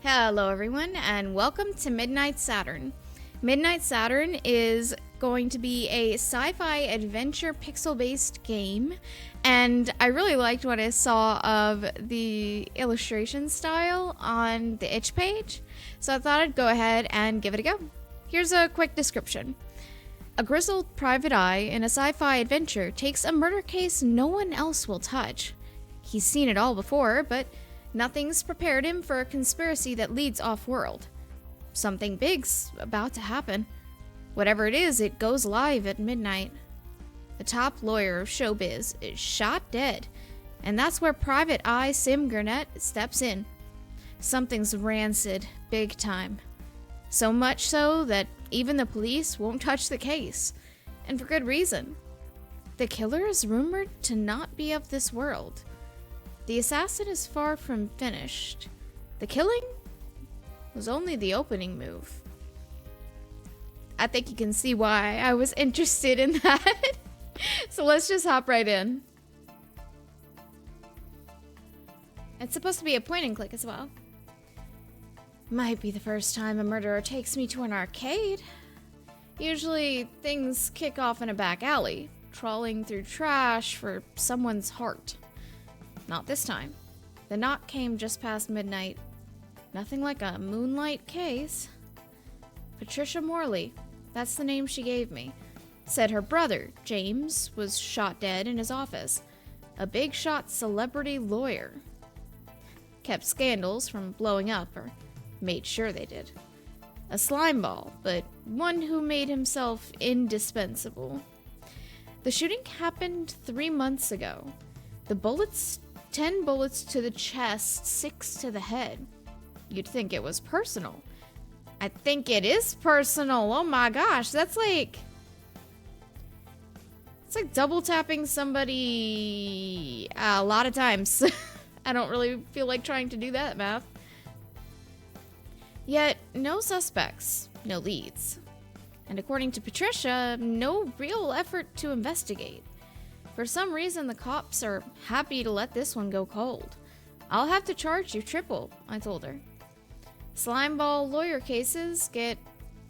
Hello everyone and welcome to Midnight Saturn. Midnight Saturn is going to be a sci-fi adventure pixel-based game, and I really liked what I saw of the illustration style on the itch page, so I thought I'd go ahead and give it a go. Here's a quick description. A grizzled private eye in a sci-fi adventure takes a murder case no one else will touch. He's seen it all before, but nothing's prepared him for a conspiracy that leads off-world. Something big's about to happen. Whatever it is, it goes live at midnight. The top lawyer of showbiz is shot dead, and that's where Private Eye Simm Gurnett steps in. Something's rancid, big time. So much so that even the police won't touch the case, and for good reason. The killer is rumored to not be of this world. The assassin is far from finished. The killing was only the opening move. I think you can see why I was interested in that. So let's just hop right in. It's supposed to be a point and click as well. Might be the first time a murderer takes me to an arcade. Usually things kick off in a back alley, trawling through trash for someone's heart. Not this time. The knock came just past midnight. Nothing like a moonlight case. Patricia Morley, that's the name she gave me, said her brother, James, was shot dead in his office. A big shot celebrity lawyer. Kept scandals from blowing up, or made sure they did. A slimeball, but one who made himself indispensable. The shooting happened 3 months ago. The bullets, 10 bullets to the chest, 6 to the head. You'd think it was personal. I think it is personal. Oh my gosh, that's like... It's like double tapping somebody a lot of times. I don't really feel like trying to do that math. Yet, no suspects, no leads. And according to Patricia, no real effort to investigate. For some reason, the cops are happy to let this one go cold. I'll have to charge you triple, I told her. Slimeball lawyer cases get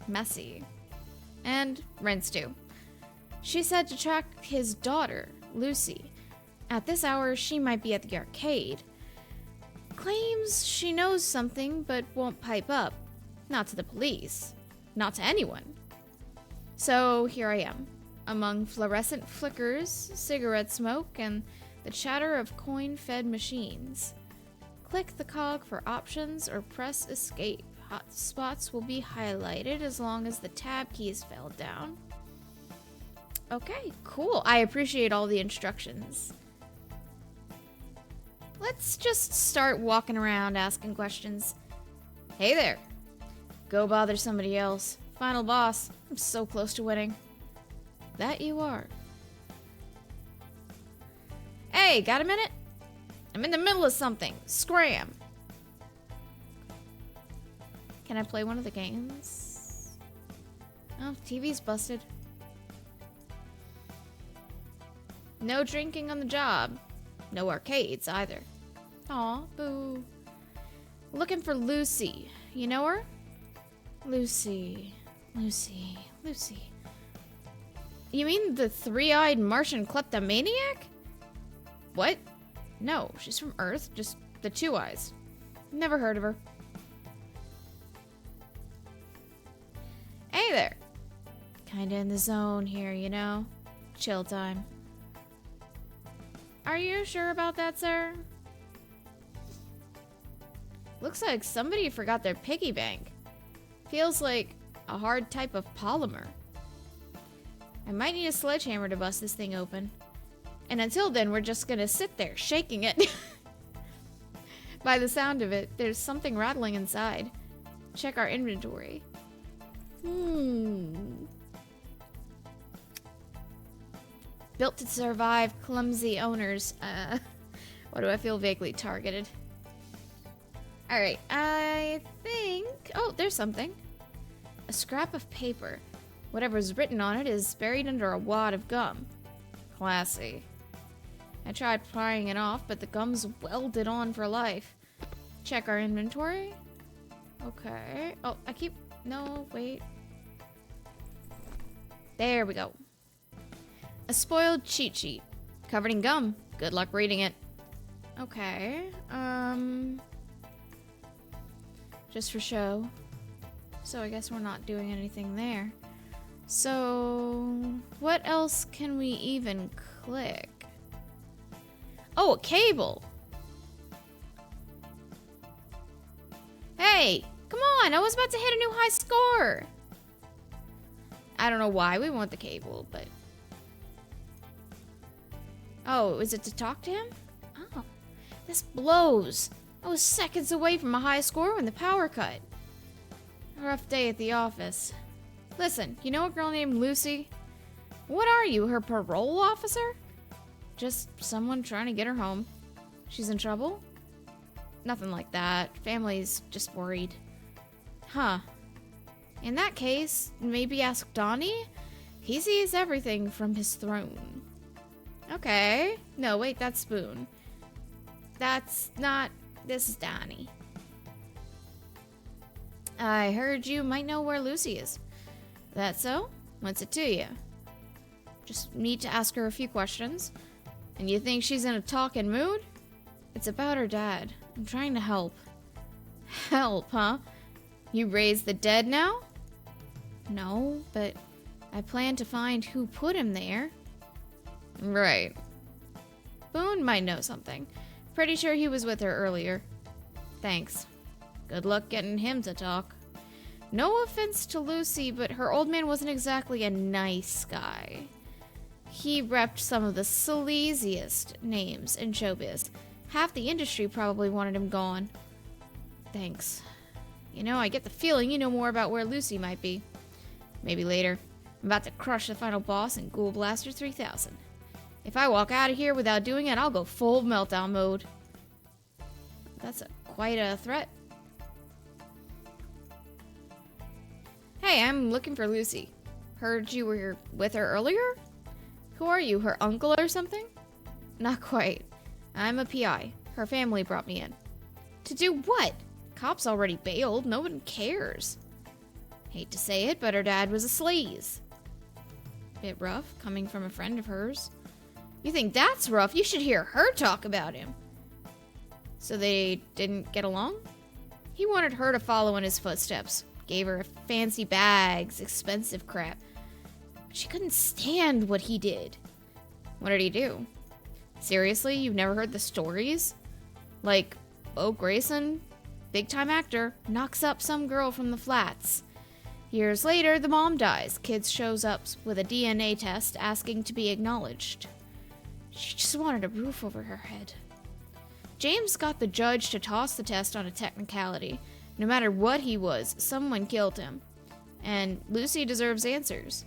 messy. And rents too. She said to track his daughter, Lucy. At this hour, she might be at the arcade. Claims she knows something, but won't pipe up. Not to the police. Not to anyone. So here I am, among fluorescent flickers, cigarette smoke, and the chatter of coin-fed machines. Click the cog for options or press escape. Hot spots will be highlighted as long as the tab keys fell down. Okay, cool. I appreciate all the instructions. Let's just start walking around asking questions. Hey there. Go bother somebody else. Final boss. I'm so close to winning. That you are. Hey, got a minute? I'm in the middle of something. Scram. Can I play one of the games? Oh, TV's busted. No drinking on the job. No arcades either. Aw, boo. Looking for Lucy. You know her? Lucy. You mean the three-eyed Martian kleptomaniac? What? No, she's from Earth, just the two eyes. Never heard of her. Hey there. Kinda in the zone here, you know? Chill time. Are you sure about that, sir? Looks like somebody forgot their piggy bank. Feels like a hard type of polymer. I might need a sledgehammer to bust this thing open. And until then, we're just gonna sit there, shaking it. By the sound of it, there's something rattling inside. Check our inventory. Built to survive clumsy owners. Why do I feel vaguely targeted? Alright, I think... Oh, there's something. A scrap of paper. Whatever's written on it is buried under a wad of gum. Classy. I tried prying it off, but the gum's welded on for life. Check our inventory. Okay. Oh, no, wait. There we go. A spoiled cheat sheet. Covered in gum. Good luck reading it. Okay. Just for show. So I guess we're not doing anything there. So what else can we even click? Oh, a cable. Hey, come on. I was about to hit a new high score. I don't know why we want the cable, but... Oh, is it to talk to him? Oh, this blows. I was seconds away from a high score when the power cut. A rough day at the office. Listen, you know a girl named Lucy? What are you, her parole officer? Just someone trying to get her home. She's in trouble? Nothing like that. Family's just worried. Huh. In that case, maybe ask Donnie? He sees everything from his throne. Okay. No, wait, that's Spoon. That's not... This is Donnie. I heard you might know where Lucy is. That so? What's it to you? Just need to ask her a few questions. And you think she's in a talking mood? It's about her dad. I'm trying to help. Help, huh? You raised the dead now? No, but I plan to find who put him there. Right. Boone might know something. Pretty sure he was with her earlier. Thanks. Good luck getting him to talk. No offense to Lucy, but her old man wasn't exactly a nice guy. He repped some of the sleaziest names in showbiz. Half the industry probably wanted him gone. Thanks. You know, I get the feeling you know more about where Lucy might be. Maybe later. I'm about to crush the final boss in Ghoul Blaster 3000. If I walk out of here without doing it, I'll go full meltdown mode. That's quite a threat. Hey, I'm looking for Lucy. Heard you were with her earlier? Who are you, her uncle or something? Not quite. I'm a PI. Her family brought me in. To do what? Cops already bailed. No one cares. Hate to say it, but her dad was a sleaze. Bit rough, coming from a friend of hers. You think that's rough? You should hear her talk about him. So they didn't get along? He wanted her to follow in his footsteps. Gave her fancy bags, expensive crap. But she couldn't stand what he did. What did he do? Seriously, you've never heard the stories? Like, Bo Grayson, big-time actor, knocks up some girl from the flats. Years later, the mom dies. Kid shows up with a DNA test asking to be acknowledged. She just wanted a roof over her head. James got the judge to toss the test on a technicality. No matter what he was, someone killed him. And Lucy deserves answers.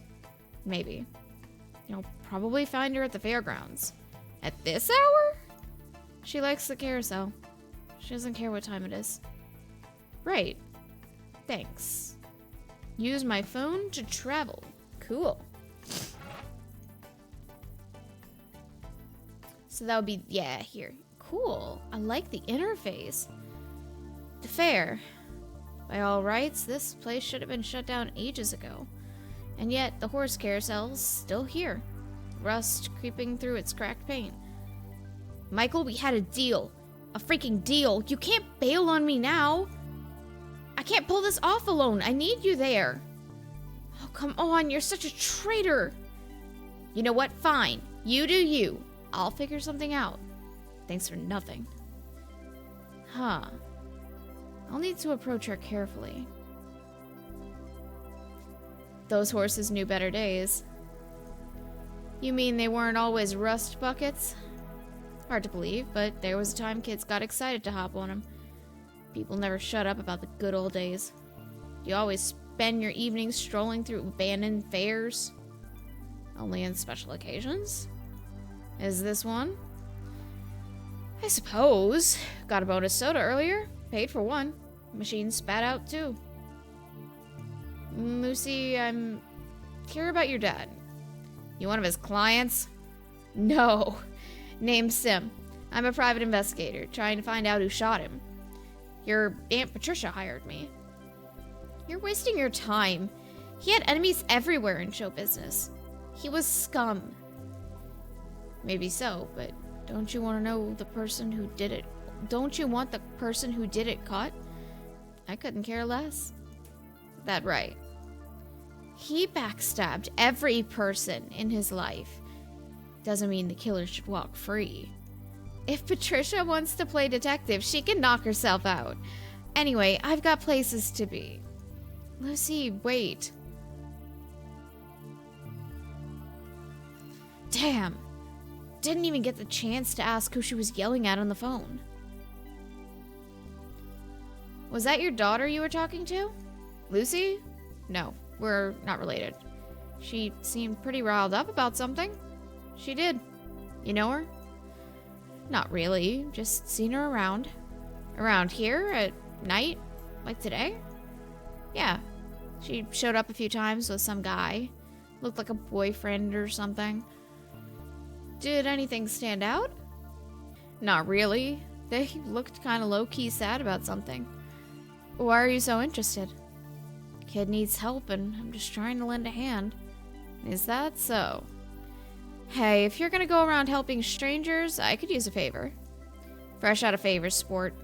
Maybe. You'll probably find her at the fairgrounds. At this hour? She likes the carousel. She doesn't care what time it is. Right. Thanks. Use my phone to travel. Cool. So that would be, yeah, here. Cool. I like the interface. The fair. By all rights, this place should have been shut down ages ago. And yet, the horse carousel's still here. Rust creeping through its cracked paint. Michael, we had a deal. A freaking deal. You can't bail on me now. I can't pull this off alone. I need you there. Oh, come on. You're such a traitor. You know what? Fine. You do you. I'll figure something out. Thanks for nothing. Huh. I'll need to approach her carefully. Those horses knew better days. You mean they weren't always rust buckets? Hard to believe, but there was a time kids got excited to hop on them. People never shut up about the good old days. You always spend your evenings strolling through abandoned fairs? Only on special occasions? Is this one? I suppose. Got a bonus soda earlier. Paid for one. Machine spat out two. Lucy, I'm curious about your dad. You one of his clients? No. Name's Simm. I'm a private investigator, trying to find out who shot him. Your Aunt Patricia hired me. You're wasting your time. He had enemies everywhere in show business. He was scum. Maybe so, but don't you want to know the person who did it? Don't you want the person who did it caught? I couldn't care less. That right. He backstabbed every person in his life. Doesn't mean the killer should walk free. If Patricia wants to play detective, she can knock herself out. Anyway, I've got places to be. Lucy, wait. Damn. Didn't even get the chance to ask who she was yelling at on the phone. Was that your daughter you were talking to? Lucy? No, we're not related. She seemed pretty riled up about something. She did. You know her? Not really, just seen her around. Around here at night? Like today? Yeah. She showed up a few times with some guy. Looked like a boyfriend or something. Did anything stand out? Not really. They looked kind of low-key sad about something. Why are you so interested? Kid needs help and I'm just trying to lend a hand. Is that so? Hey, if you're gonna go around helping strangers, I could use a favor. Fresh out of favors, sport.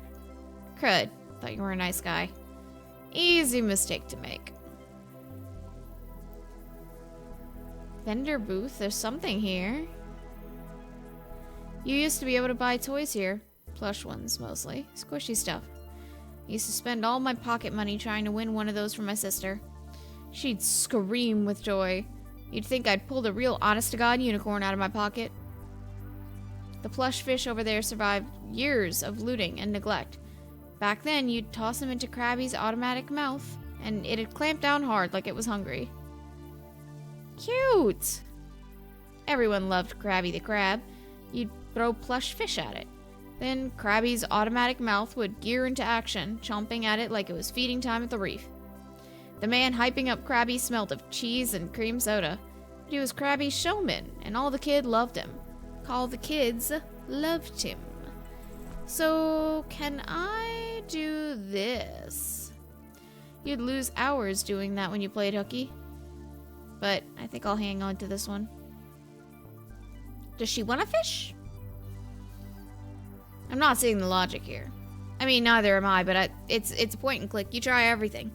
Crud. Thought you were a nice guy. Easy mistake to make. Vendor booth, there's something here. You used to be able to buy toys here. Plush ones, mostly. Squishy stuff. Used to spend all my pocket money trying to win one of those for my sister. She'd scream with joy. You'd think I'd pulled a real honest-to-God unicorn out of my pocket. The plush fish over there survived years of looting and neglect. Back then, you'd toss him into Krabby's automatic mouth, and it'd clamp down hard like it was hungry. Cute! Everyone loved Krabby the Crab. You'd throw plush fish at it. Then Krabby's automatic mouth would gear into action, chomping at it like it was feeding time at the reef. The man hyping up Krabby smelled of cheese and cream soda. But he was Krabby's showman, and all the kids loved him. All the kids loved him. So, can I do this? You'd lose hours doing that when you played hooky. But I think I'll hang on to this one. Does she want a fish? I'm not seeing the logic here. I mean, neither am I, but it's a point and click. You try everything.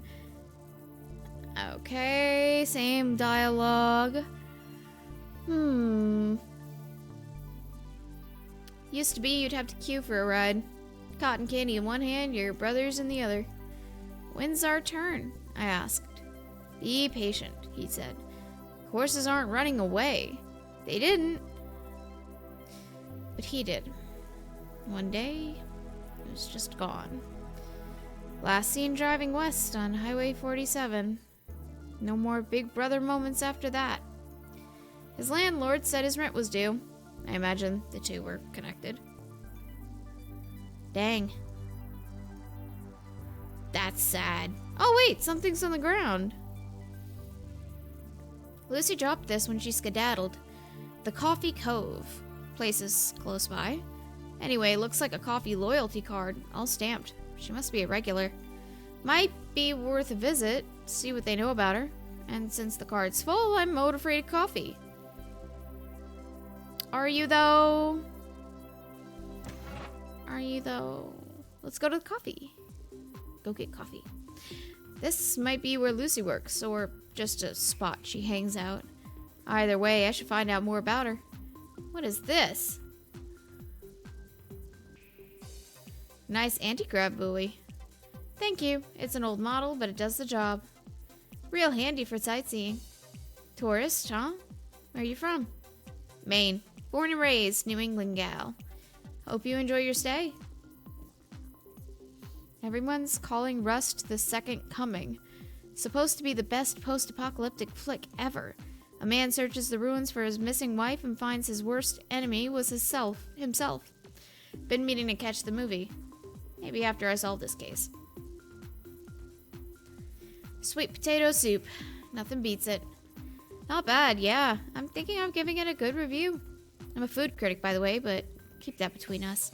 Okay, same dialogue. Used to be you'd have to queue for a ride. Cotton candy in one hand, your brother's in the other. When's our turn? I asked. Be patient, he said. Horses aren't running away. They didn't. But he did. One day, he was just gone. Last seen driving west on Highway 47. No more Big Brother moments after that. His landlord said his rent was due. I imagine the two were connected. Dang. That's sad. Oh wait, something's on the ground. Lucy dropped this when she skedaddled. The Coffee Cove. Place is close by. Anyway, looks like a coffee loyalty card, all stamped. She must be a regular. Might be worth a visit, see what they know about her. And since the card's full, I'm owed a free coffee. Are you though? Are you though? Let's go to the coffee. Go get coffee. This might be where Lucy works, or just a spot she hangs out. Either way, I should find out more about her. What is this? Nice anti-grav buoy. Thank you. It's an old model, but it does the job. Real handy for sightseeing. Tourist, huh? Where are you from? Maine. Born and raised, New England gal. Hope you enjoy your stay. Everyone's calling Rust the Second Coming. Supposed to be the best post-apocalyptic flick ever. A man searches the ruins for his missing wife and finds his worst enemy was himself. Been meaning to catch the movie. Maybe after I solve this case. Sweet potato soup. Nothing beats it. Not bad, yeah. I'm thinking of giving it a good review. I'm a food critic, by the way, but keep that between us.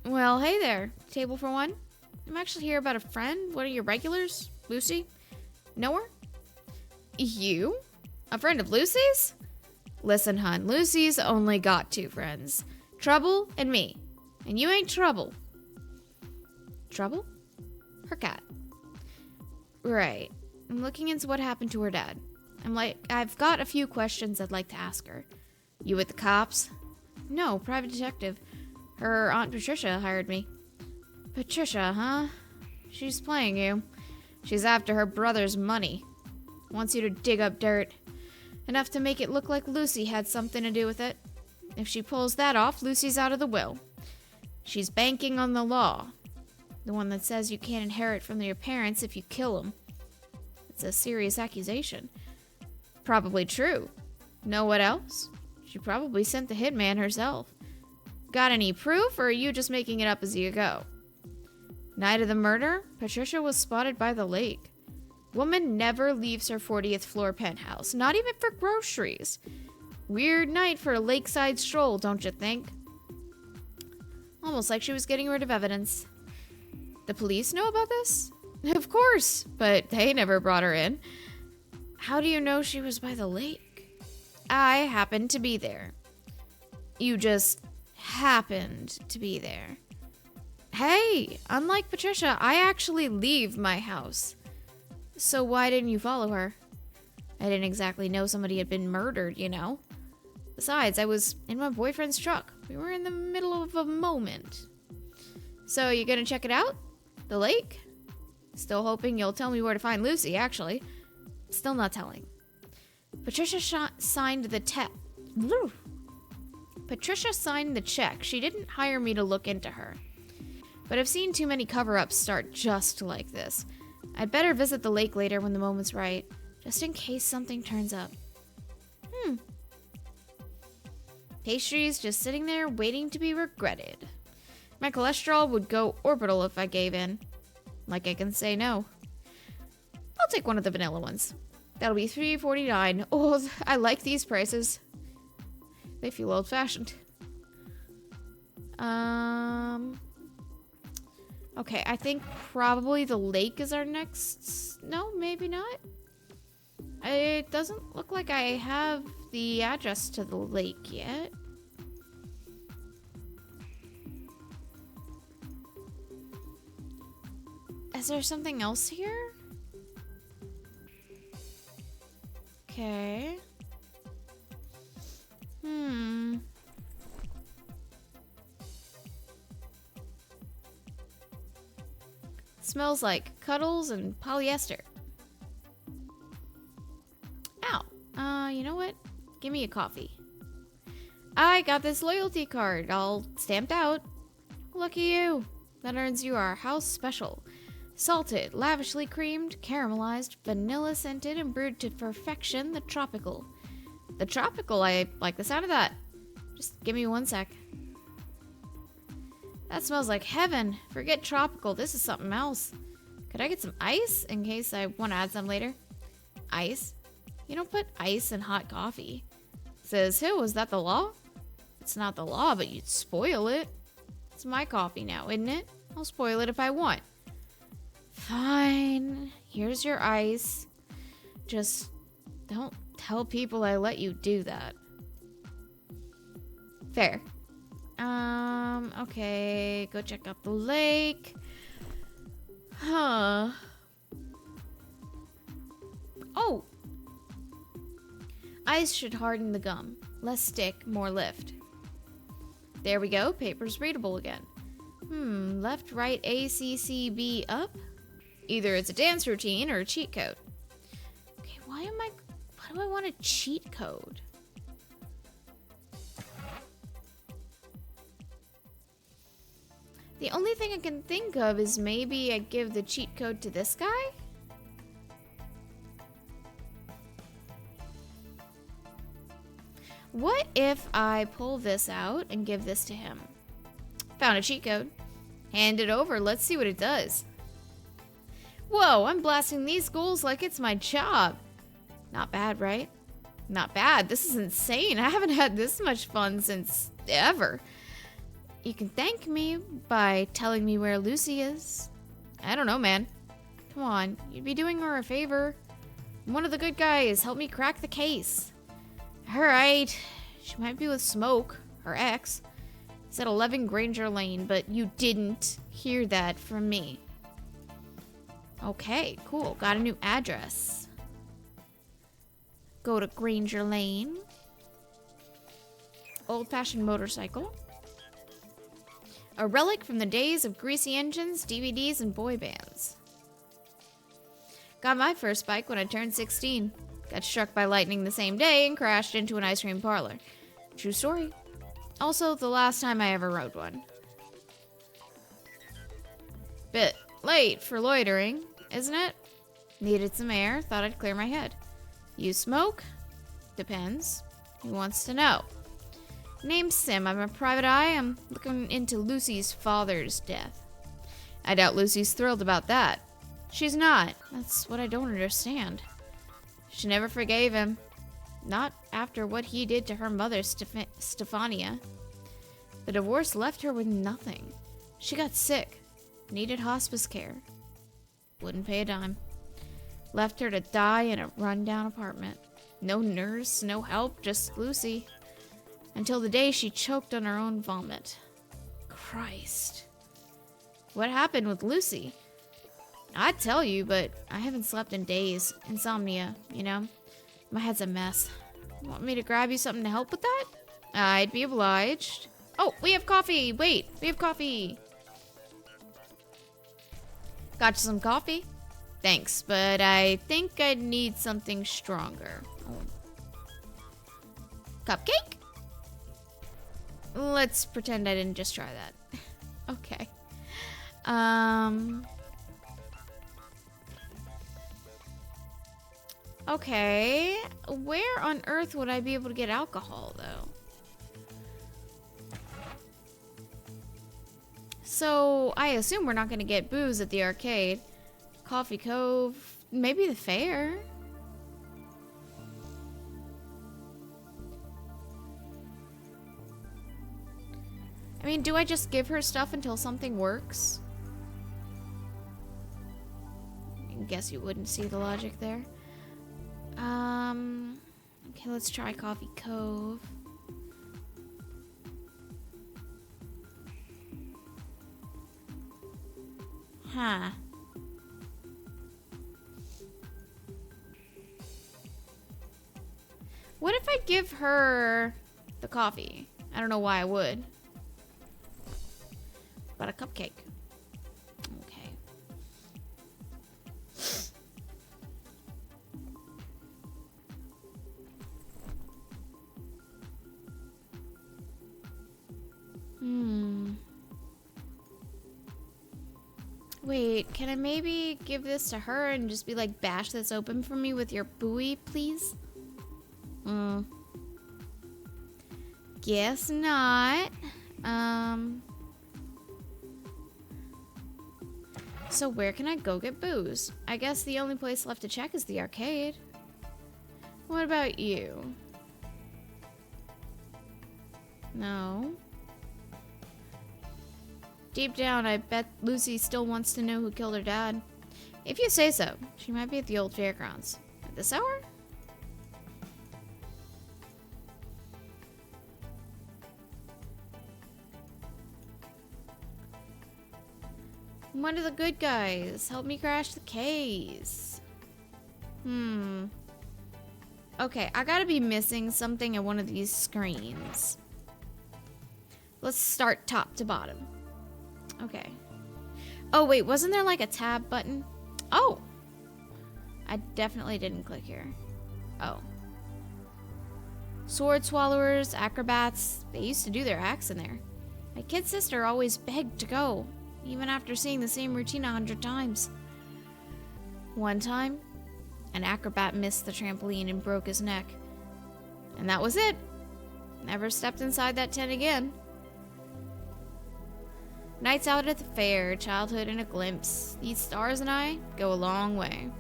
Well, hey there. Table for one? I'm actually here about a friend, one of your regulars, Lucy. Know her? You? A friend of Lucy's? Listen, hun, Lucy's only got 2 friends. Trouble and me. And you ain't Trouble. Trouble? Her cat. Right. I'm looking into what happened to her dad. I've got a few questions I'd like to ask her. You with the cops? No, private detective. Her Aunt Patricia hired me. Patricia, huh? She's playing you. She's after her brother's money. Wants you to dig up dirt. Enough to make it look like Lucy had something to do with it. If she pulls that off, Lucy's out of the will. She's banking on the law. The one that says you can't inherit from your parents if you kill them. It's a serious accusation. Probably true. Know what else? She probably sent the hitman herself. Got any proof, or are you just making it up as you go? Night of the murder, Patricia was spotted by the lake. Woman never leaves her 40th floor penthouse, not even for groceries. Weird night for a lakeside stroll, don't you think? Almost like she was getting rid of evidence. The police know about this? Of course, but they never brought her in. How do you know she was by the lake? I happened to be there. You just happened to be there. Hey, unlike Patricia, I actually leave my house. So why didn't you follow her? I didn't exactly know somebody had been murdered, you know. Besides, I was in my boyfriend's truck. We were in the middle of a moment. So you gonna check it out? The lake? Still hoping you'll tell me where to find Lucy, actually. Still not telling. Patricia signed the Patricia signed the check. She didn't hire me to look into her. But I've seen too many cover-ups start just like this. I'd better visit the lake later when the moment's right, just in case something turns up. Pastries just sitting there waiting to be regretted. My cholesterol would go orbital if I gave in. Like I can say no. I'll take one of the vanilla ones. That'll be $3.49. Oh, I like these prices. They feel old-fashioned. Okay, I think probably the lake is our next... No, maybe not. It doesn't look like I have the address to the lake yet. Is there something else here? Okay. Smells like cuddles and polyester. Ow. You know what? Give me a coffee. I got this loyalty card all stamped out. Lucky you. That earns you our house special. Salted, lavishly creamed, caramelized, vanilla scented, and brewed to perfection, the tropical. The tropical, I like the sound of that. Just give me one sec. That smells like heaven. Forget tropical, this is something else. Could I get some ice in case I want to add some later? Ice? You don't put ice in hot coffee. Says who? Is that the law? It's not the law, but you'd spoil it. It's my coffee now, isn't it? I'll spoil it if I want. Fine. Here's your ice. Just don't tell people I let you do that. Fair. Okay. Go check out the lake. Huh. Oh. Ice should harden the gum. Less stick, more lift. There we go. Paper's readable again. Left, right, A, C, C, B, up? Either it's a dance routine or a cheat code. Okay, why do I want a cheat code? The only thing I can think of is maybe I give the cheat code to this guy? What if I pull this out and give this to him? Found a cheat code. Hand it over, let's see what it does. Whoa, I'm blasting these ghouls like it's my job. Not bad, right? Not bad. This is insane. I haven't had this much fun since ever. You can thank me by telling me where Lucy is. I don't know, man. Come on, you'd be doing her a favor. I'm one of the good guys. Help me crack the case. Alright. She might be with Smoke, her ex. It's at 11 Granger Lane, but you didn't hear that from me. Okay, cool. Got a new address. Go to Granger Lane. Old-fashioned motorcycle. A relic from the days of greasy engines, DVDs, and boy bands. Got my first bike when I turned 16. Got struck by lightning the same day and crashed into an ice cream parlor. True story. Also, the last time I ever rode one. Bit late for loitering, isn't it? Needed some air, thought I'd clear my head. You smoke? Depends. Who wants to know? Name's Simm. I'm a private eye. I'm looking into Lucy's father's death. I doubt Lucy's thrilled about that. She's not. That's what I don't understand. She never forgave him. Not after what he did to her mother, Stefania. The divorce left her with nothing. She got sick. Needed hospice care. Wouldn't pay a dime. Left her to die in a rundown apartment. No nurse, no help, just Lucy. Until the day she choked on her own vomit. Christ. What happened with Lucy? I'd tell you, but I haven't slept in days. Insomnia, you know? My head's a mess. Want me to grab you something to help with that? I'd be obliged. Oh, we have coffee! Wait, we have coffee! Got you some coffee? Thanks, but I think I'd need something stronger. Oh. Cupcake? Let's pretend I didn't just try that. Okay. Okay. Where on earth would I be able to get alcohol, though? So, I assume we're not going to get booze at the arcade. Coffee Cove. Maybe the fair. I mean, do I just give her stuff until something works? I guess you wouldn't see the logic there. Okay, let's try Coffee Cove. Huh. What if I give her the coffee? I don't know why I would. But a cupcake. Okay. Wait, can I maybe give this to her and just be like, bash this open for me with your buoy, please? Guess not. So where can I go get booze? I guess the only place left to check is the arcade. What about you? No. Deep down, I bet Lucy still wants to know who killed her dad. If you say so, she might be at the old fairgrounds. At this hour? One of the good guys. Help me crash the case. Okay, I gotta be missing something at one of these screens. Let's start top to bottom. Okay. Oh, wait, wasn't there like a tab button? Oh! I definitely didn't click here. Oh. Sword swallowers, acrobats, they used to do their acts in there. My kid sister always begged to go, even after seeing the same routine 100 times. One time, an acrobat missed the trampoline and broke his neck. And that was it. Never stepped inside that tent again. Nights out at the fair, childhood in a glimpse. These stars and I go a long way.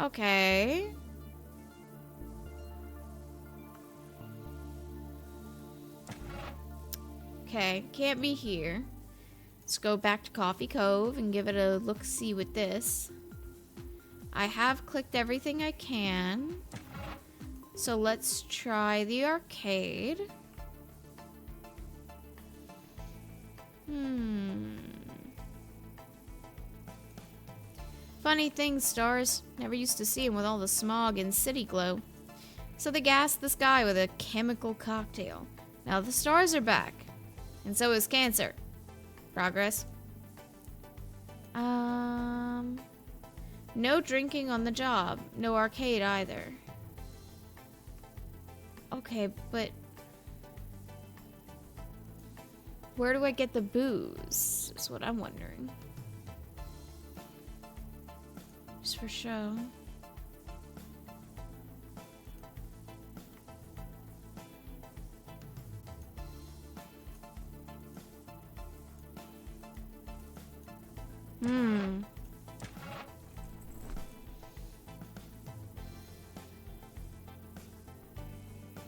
Okay. Okay, can't be here. Let's go back to Coffee Cove and give it a look-see with this. I have clicked everything I can. So let's try the arcade. Funny thing, stars. Never used to see them with all the smog and city glow. So they gassed the sky with a chemical cocktail. Now the stars are back. And so is cancer. Progress. No drinking on the job. No arcade either. Okay, but where do I get the booze? Is what I'm wondering. Just for show.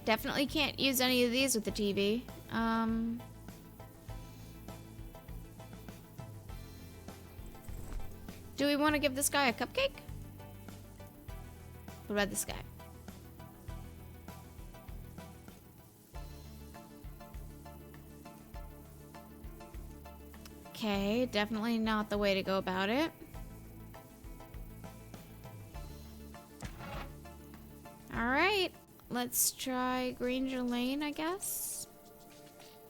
Definitely can't use any of these with the TV. Do we want to give this guy a cupcake? What about this guy? Okay, definitely not the way to go about it. Alright, let's try Granger Lane, I guess.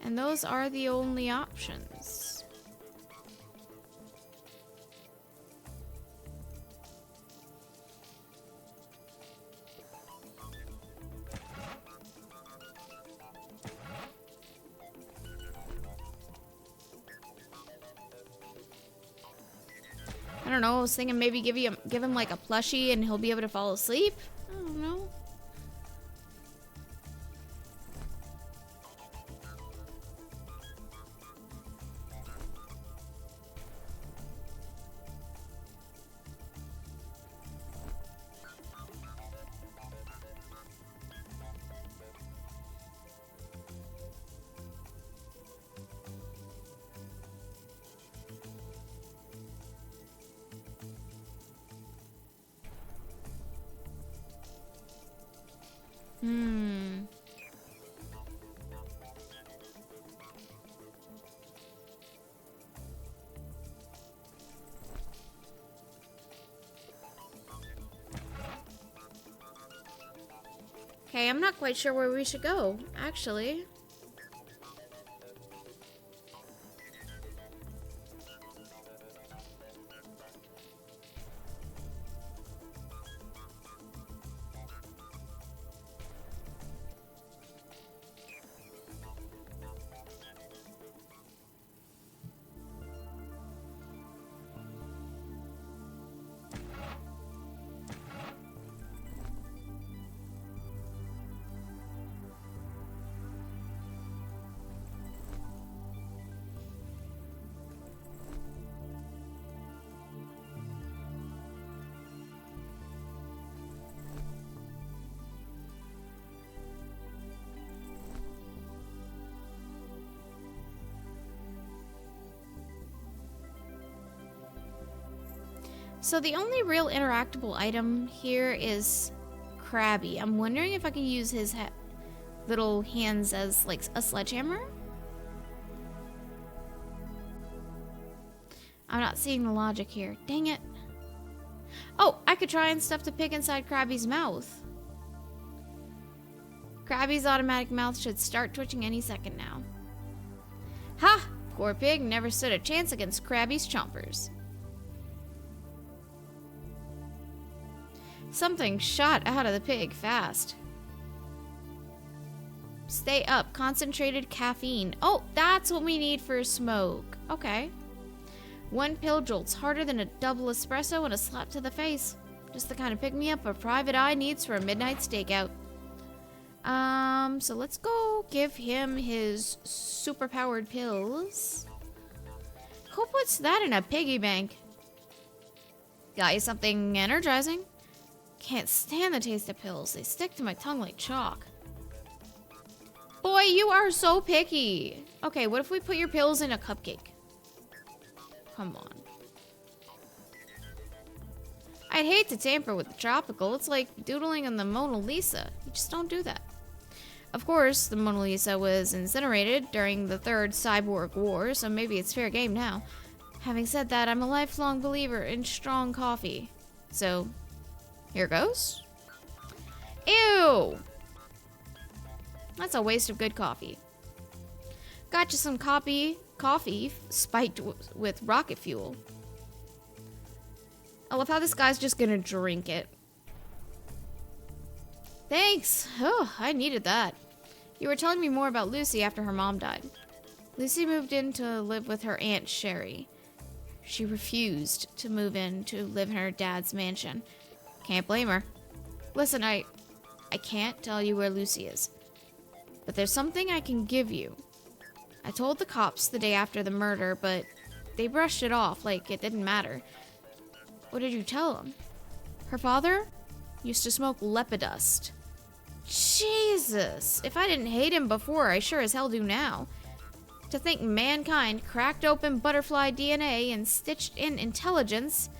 And those are the only options. I don't know, I was thinking maybe give him like a plushie and he'll be able to fall asleep. I don't know. Okay, I'm not quite sure where we should go, actually. So the only real interactable item here is Krabby. I'm wondering if I can use his little hands as like a sledgehammer. I'm not seeing the logic here. Dang it. Oh, I could try and stuff the pig inside Krabby's mouth. Krabby's automatic mouth should start twitching any second now. Ha! Poor pig never stood a chance against Krabby's chompers. Something shot out of the pig fast. Stay up. Concentrated caffeine. Oh, that's what we need for a smoke. Okay. One pill jolt's harder than a double espresso and a slap to the face. Just the kind of pick-me-up a private eye needs for a midnight stakeout. So let's go give him his super-powered pills. Who puts that in a piggy bank? Got you something energizing? Can't stand the taste of pills. They stick to my tongue like chalk. Boy, you are so picky. Okay, what if we put your pills in a cupcake? come on. I'd hate to tamper with the tropical. It's like doodling on the Mona Lisa. You just don't do that. Of course, the Mona Lisa was incinerated during the Third Cyborg War, so maybe it's fair game now. Having said that, I'm a lifelong believer in strong coffee. So, here goes. Ew! That's a waste of good coffee. Got you some coffee spiked with rocket fuel. I love how this guy's just gonna drink it. Thanks. Oh, I needed that. You were telling me more about Lucy after her mom died. Lucy moved in to live with her Aunt Sherry. She refused to move in to live in her dad's mansion. Can't blame her. Listen, I can't tell you where Lucy is. But there's something I can give you. I told the cops the day after the murder, but they brushed it off like it didn't matter. What did you tell them? Her father used to smoke lepidust. Jesus! If I didn't hate him before, I sure as hell do now. To think mankind cracked open butterfly DNA and stitched in intelligence,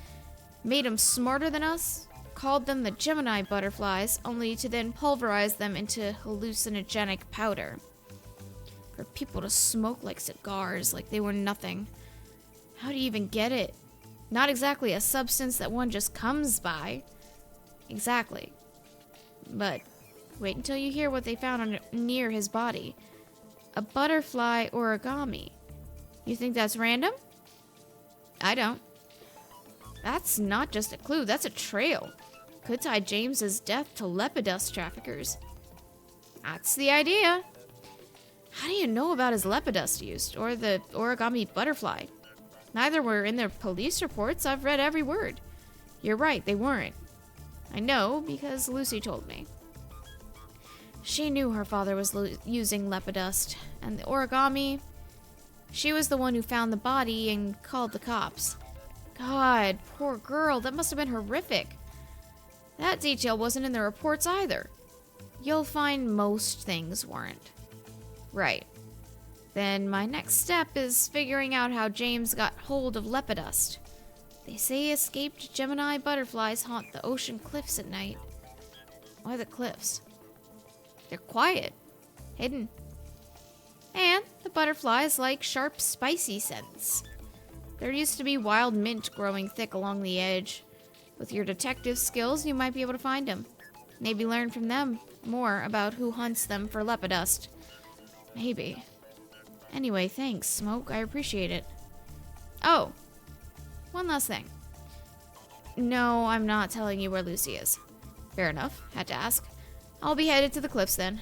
made them smarter than us, called them the Gemini butterflies, only to then pulverize them into hallucinogenic powder. For people to smoke like cigars, like they were nothing. How do you even get it? Not exactly a substance that one just comes by. Exactly. But wait until you hear what they found near his body. A butterfly origami. You think that's random? I don't. That's not just a clue, that's a trail. Could tie James's death to lepidust traffickers. That's the idea. How do you know about his lepidust use, or the origami butterfly? Neither were in their police reports. I've read every word. You're right, they weren't. I know because Lucy told me. She knew her father was using lepidust, and the origami, she was the one who found the body and called the cops. God, poor girl, that must have been horrific. That detail wasn't in the reports either. You'll find most things weren't. Right. Then my next step is figuring out how James got hold of lepidust. They say escaped Gemini butterflies haunt the ocean cliffs at night. Why the cliffs? They're quiet, hidden. And the butterflies like sharp, spicy scents. There used to be wild mint growing thick along the edge. With your detective skills, you might be able to find them. Maybe learn from them more about who hunts them for lepidust. Maybe. Anyway, thanks, Smoke. I appreciate it. Oh, one last thing. No, I'm not telling you where Lucy is. Fair enough. Had to ask. I'll be headed to the cliffs then.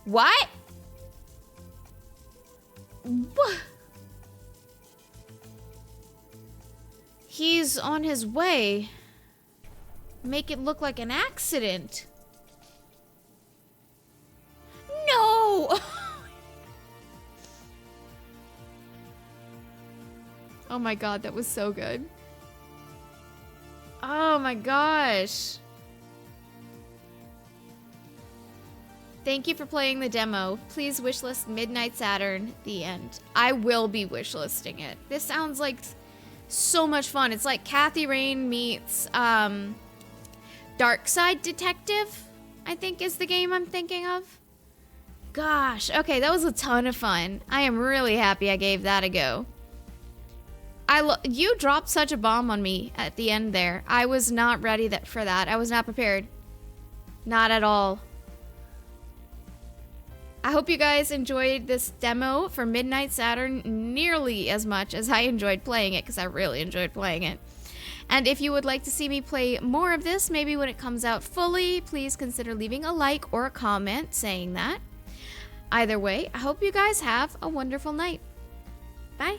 What? What? He's on his way. Make it look like an accident. No! Oh my god, that was so good. Oh my gosh. Thank you for playing the demo. Please wishlist Midnight Saturn, the end. I will be wishlisting it. This sounds like so much fun. It's like Kathy Rain meets Dark Side Detective, I think is the game I'm thinking of. Gosh, okay, that was a ton of fun. I am really happy I gave that a go. You dropped such a bomb on me at the end there. I was not ready for that. I was not prepared. Not at all. I hope you guys enjoyed this demo for Midnight Saturn nearly as much as I enjoyed playing it, because I really enjoyed playing it. And if you would like to see me play more of this, maybe when it comes out fully, please consider leaving a like or a comment saying that. Either way, I hope you guys have a wonderful night. Bye.